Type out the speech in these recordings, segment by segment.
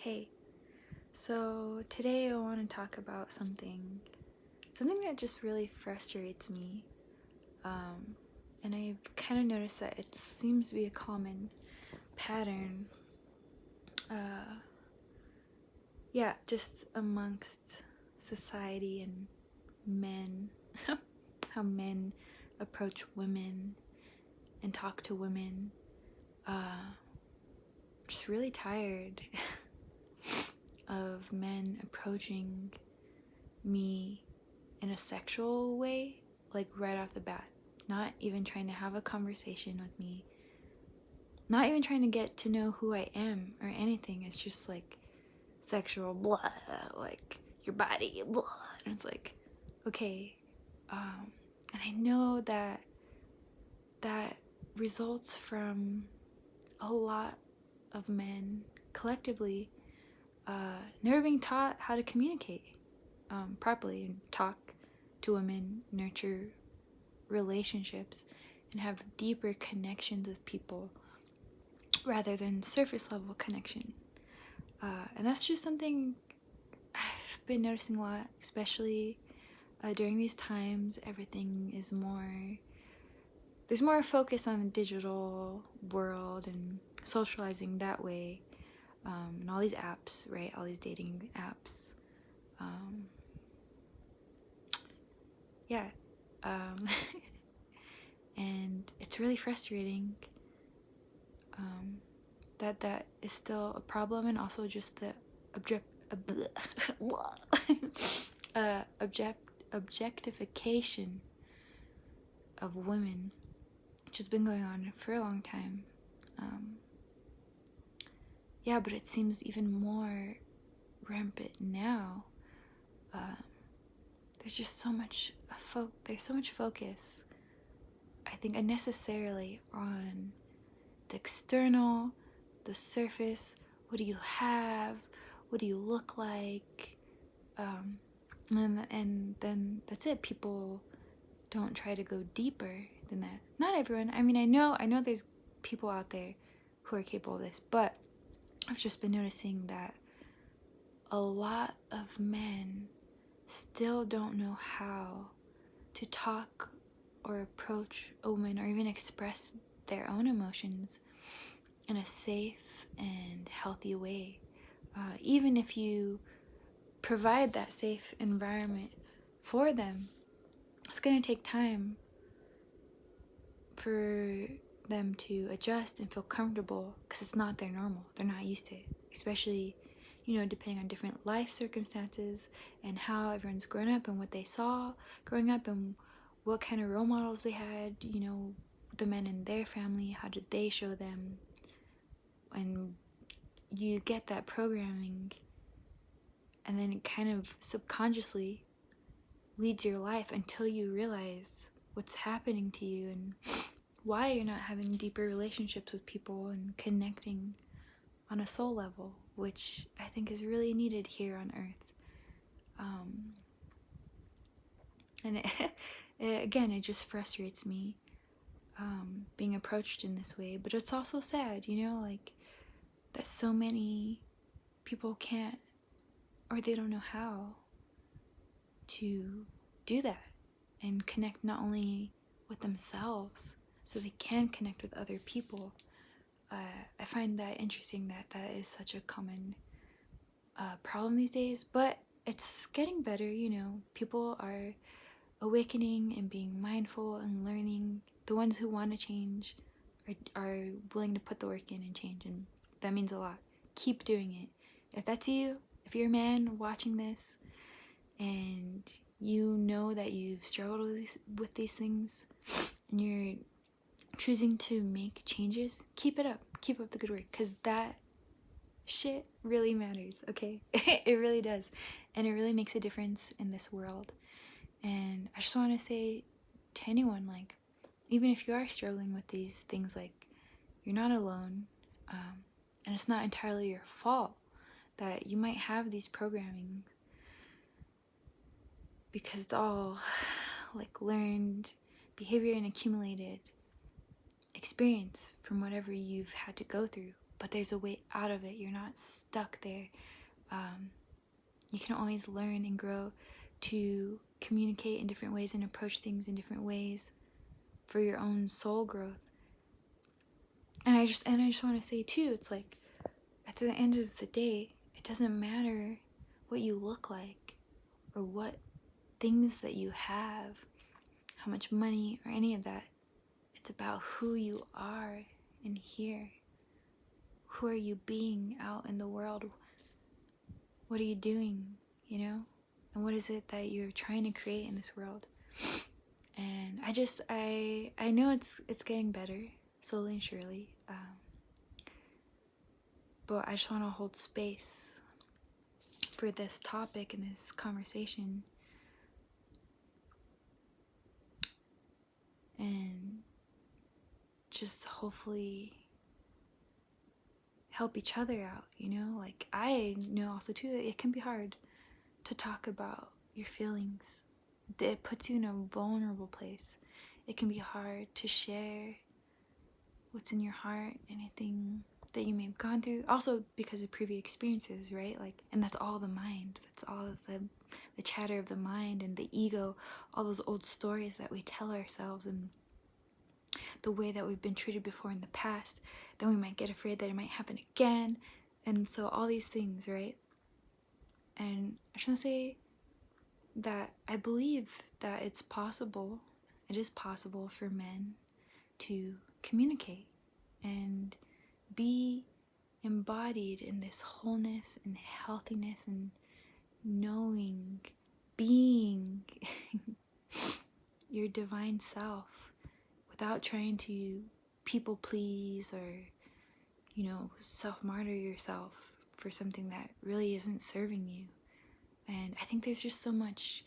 Hey, so today I want to talk about something that just really frustrates me. And I've kind of noticed that it seems to be a common pattern. Uh, yeah, just amongst society and men, how men approach women and talk to women. Just really tired of men approaching me in a sexual way, like right off the bat. Not even trying to have a conversation with me. Not even trying to get to know who I am or anything. It's just like sexual blah, like your body blah. And it's like, okay. And I know that results from a lot of men collectively never being taught how to communicate properly and talk to women, nurture relationships, and have deeper connections with people rather than surface level connection. And that's just something I've been noticing a lot, especially during these times. Everything is there's more focus on the digital world and socializing that way, and all these apps, right? All these dating apps. Yeah. Um, and it's really frustrating that is still a problem, and also just the objectification of women, which has been going on for a long time. Yeah, but it seems even more rampant now. There's just so much focus, I think, unnecessarily on the external, the surface. What do you have? What do you look like? And then that's it. People don't try to go deeper than that. Not everyone. I mean, I know there's people out there who are capable of this, but I've just been noticing that a lot of men still don't know how to talk or approach a woman or even express their own emotions in a safe and healthy way. Even if you provide that safe environment for them, it's going to take time for them to adjust and feel comfortable because it's not their normal. They're not used to it, especially, depending on different life circumstances and how everyone's grown up and what they saw growing up and what kind of role models they had, the men in their family, how did they show them? And you get that programming, and then it kind of subconsciously leads your life until you realize what's happening to you and why you're not having deeper relationships with people and connecting on a soul level, which I think is really needed here on Earth. And again, it just frustrates me being approached in this way, but it's also sad, like that so many people can't, or they don't know how to do that and connect not only with themselves so they can connect with other people. I find that interesting that is such a common problem these days, but it's getting better. People are awakening and being mindful and learning. The ones who want to change are willing to put the work in and change, and that means a lot. Keep doing it. If that's you, if you're a man watching this and you know that you've struggled with these things and you're choosing to make changes, keep it up. Keep up the good work, because that shit really matters, okay? It really does. And it really makes a difference in this world. And I just want to say to anyone, like, even if you are struggling with these things, like, you're not alone. And it's not entirely your fault that you might have these programming, because it's all like learned behavior and accumulated experience from whatever you've had to go through but there's a way out of it. You're not stuck there. You can always learn and grow to communicate in different ways and approach things in different ways for your own soul growth. And I just want to say too, it's like at the end of the day, it doesn't matter what you look like or what things that you have, how much money or any of that. It's about who you are in here. Who are you being out in the world? What are you doing, you know? And what is it that you're trying to create in this world? And I know it's getting better, slowly and surely. But I just want to hold space for this topic and this conversation. And just hopefully help each other out, you know? Like, I know also too, it can be hard to talk about your feelings. It puts you in a vulnerable place. It can be hard to share what's in your heart, anything that you may have gone through. Also because of previous experiences, right? Like, and that's all the mind. That's all the chatter of the mind and the ego, all those old stories that we tell ourselves and the way that we've been treated before in the past. Then we might get afraid that it might happen again. And so all these things, right? And I just want to say that I believe that it is possible for men to communicate and be embodied in this wholeness and healthiness and knowing, being your divine self without trying to people please or, you know, self-martyr yourself for something that really isn't serving you. And I think there's just so much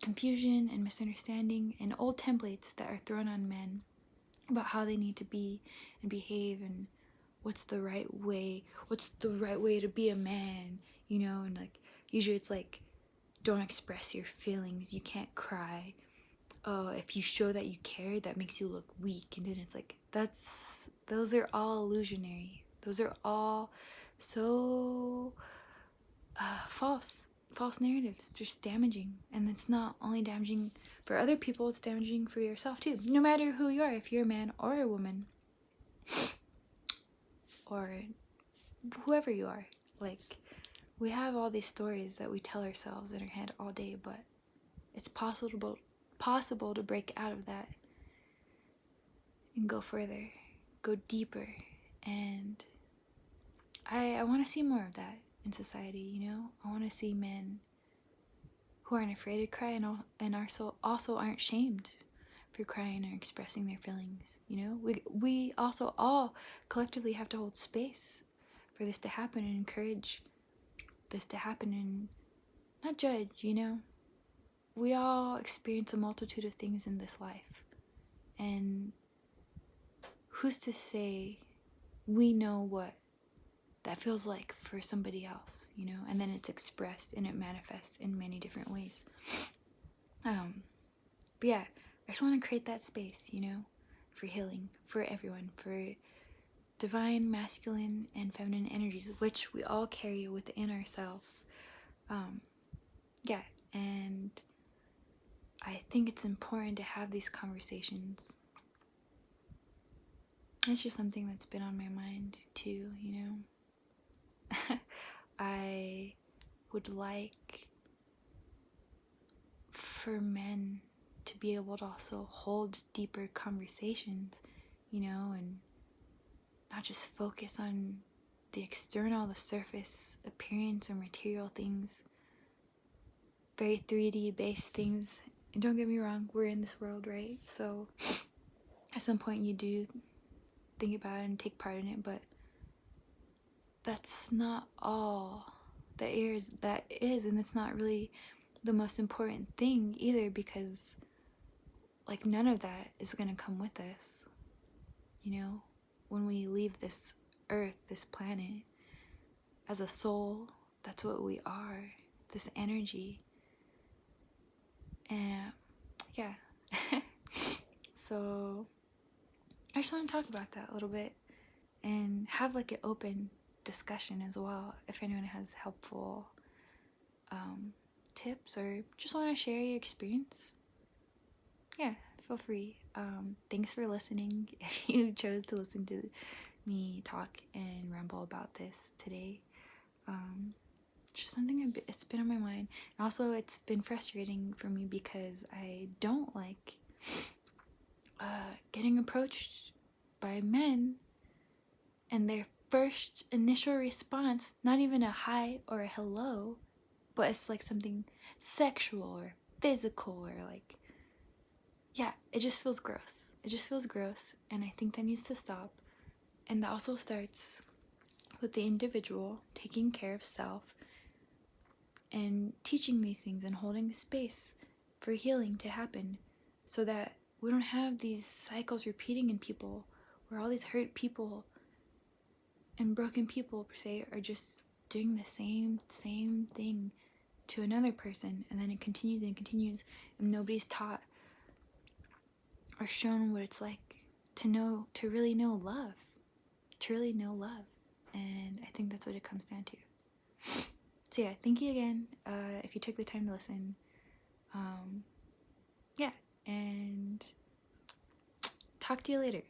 confusion and misunderstanding and old templates that are thrown on men about how they need to be and behave and what's the right way to be a man, you know. And like usually it's like, don't express your feelings, you can't cry, if you show that you care, that makes you look weak. And then it's like, those are all illusionary. Those are all so false narratives, just damaging. And it's not only damaging for other people, it's damaging for yourself too, no matter who you are, if you're a man or a woman or whoever you are. Like, we have all these stories that we tell ourselves in our head all day, but it's possible to break out of that and go further, go deeper. And I want to see more of that in society, you know. I want to see men who aren't afraid to cry and also aren't shamed for crying or expressing their feelings, you know. We also all collectively have to hold space for this to happen and encourage this to happen and not judge, you know. We all experience a multitude of things in this life, and who's to say we know what that feels like for somebody else, you know. And then it's expressed and it manifests in many different ways. But yeah, I just want to create that space, you know, for healing, for everyone, for divine masculine and feminine energies, which we all carry within ourselves. Yeah, and I think it's important to have these conversations. It's just something that's been on my mind too, you know. I would like for men to be able to also hold deeper conversations, you know, and not just focus on the external, the surface appearance or material things, very 3D based things. And don't get me wrong, we're in this world, right? So at some point you do think about it and take part in it, but that's not all that is, and it's not really the most important thing either, because like none of that is gonna come with us, you know. When we leave this earth, this planet, as a soul, that's what we are, this energy. And yeah. So I just want to talk about that a little bit, and have like an open discussion as well. If anyone has helpful tips or just want to share your experience, yeah, feel free. Thanks for listening. If you chose to listen to me talk and ramble about this today, it's just something it's been on my mind. And also, it's been frustrating for me because I don't like getting approached by men and their first initial response, not even a hi or a hello, but it's like something sexual or physical or like, yeah, it just feels gross. It just feels gross, and I think that needs to stop. And that also starts with the individual taking care of self and teaching these things and holding space for healing to happen so that we don't have these cycles repeating in people where all these hurt people and broken people per se are just doing the same thing to another person, and then it continues and continues, and nobody's taught or shown what it's like to really know love, and I think that's what it comes down to. So yeah, thank you again if you took the time to listen. Yeah, and talk to you later.